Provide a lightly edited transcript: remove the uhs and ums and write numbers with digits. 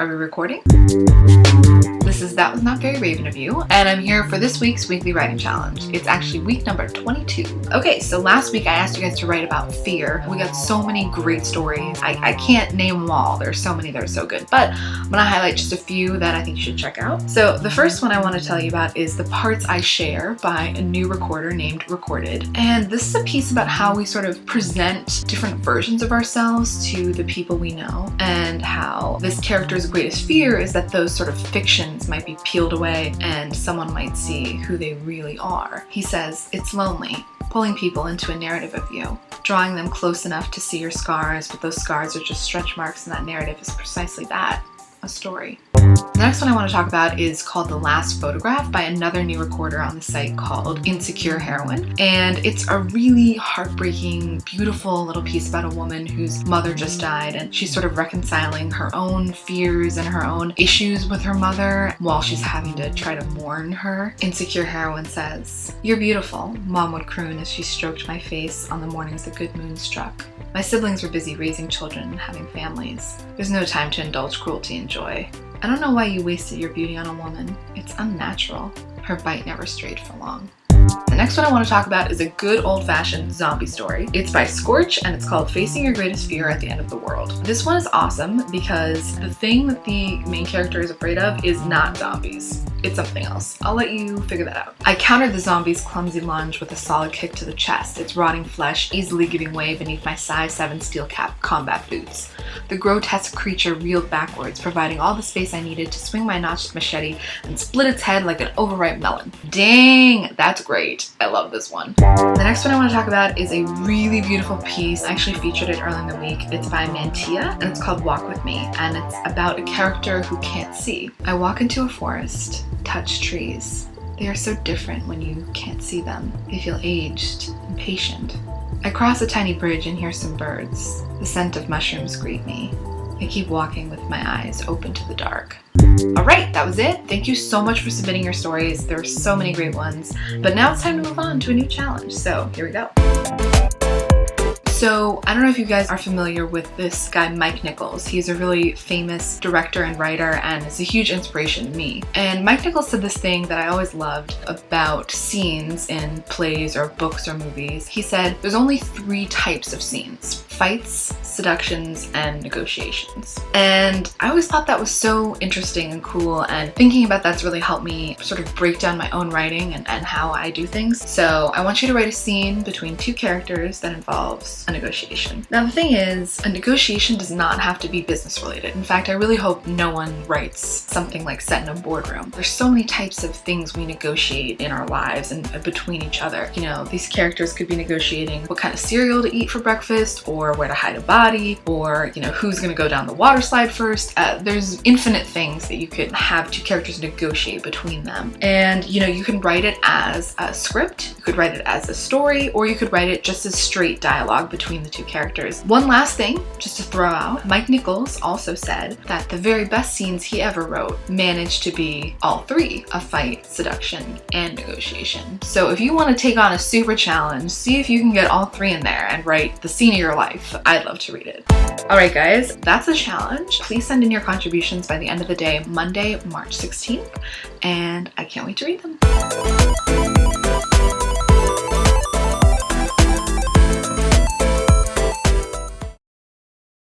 Are we recording? That was not very Raven of you, and I'm here for this week's weekly writing challenge. It's actually week number 22. Okay, so last week I asked you guys to write about fear. We got so many great stories. I can't name them all. There's so many that are so good, but I'm gonna highlight just a few that I think you should check out. So the first one I want to tell you about is The Parts I Share by a new recorder named Recorded. And this is a piece about how we sort of present different versions of ourselves to the people we know, and how this character's greatest fear is that those sort of fictions might be peeled away and someone might see who they really are. He says, "It's lonely, pulling people into a narrative of you, drawing them close enough to see your scars, but those scars are just stretch marks, and that narrative is precisely that, a story." The next one I want to talk about is called The Last Photograph by another new recorder on the site called Heroin. And it's a really heartbreaking, beautiful little piece about a woman whose mother just died, and she's sort of reconciling her own fears and her own issues with her mother while she's having to try to mourn her. Heroin says, "You're beautiful," Mom would croon as she stroked my face on the mornings the good moon struck. "My siblings were busy raising children and having families. There's no time to indulge cruelty and joy. I don't know why you wasted your beauty on a woman. It's unnatural." Her bite never strayed for long. The next one I want to talk about is a good old-fashioned zombie story. It's by Scorch, and it's called Facing Your Greatest Fear at the End of the World. This one is awesome because the thing that the main character is afraid of is not zombies. It's something else. I'll let you figure that out. I countered the zombie's clumsy lunge with a solid kick to the chest, its rotting flesh easily giving way beneath my size 7 steel-cap combat boots. The grotesque creature reeled backwards, providing all the space I needed to swing my notched machete and split its head like an overripe melon. Dang, that's great. I love this one. The next one I want to talk about is a really beautiful piece. I actually featured it earlier in the week. It's by Mantia, and it's called Walk With Me, and it's about a character who can't see. I walk into a forest, touch trees. They are so different when you can't see them. They feel aged and patient. I cross a tiny bridge and hear some birds. The scent of mushrooms greet me. I keep walking with my eyes open to the dark. All right, that was it. Thank you so much for submitting your stories. There were so many great ones, but now it's time to move on to a new challenge. So here we go. So I don't know if you guys are familiar with this guy, Mike Nichols. He's a really famous director and writer and is a huge inspiration to me. And Mike Nichols said this thing that I always loved about scenes in plays or books or movies. He said, there's only 3 types of scenes: fights, seductions, and negotiations. And I always thought that was so interesting and cool, and thinking about that's really helped me sort of break down my own writing and how I do things. So I want you to write a scene between 2 characters that involves a negotiation. Now the thing is, a negotiation does not have to be business related. In fact, I really hope no one writes something like set in a boardroom. There's so many types of things we negotiate in our lives and between each other. You know, these characters could be negotiating what kind of cereal to eat for breakfast, or where to hide a body, or, you know, who's gonna go down the water slide first. There's infinite things that you could have 2 characters negotiate between them. And, you know, you can write it as a script, you could write it as a story, or you could write it just as straight dialogue between the 2 characters. One last thing, just to throw out, Mike Nichols also said that the very best scenes he ever wrote managed to be all 3: a fight, seduction, and negotiation. So if you want to take on a super challenge, see if you can get all 3 in there and write the scene of your life. I'd love to read it. Alright guys, that's the challenge. Please send in your contributions by the end of the day, Monday, March 16th, and I can't wait to read them.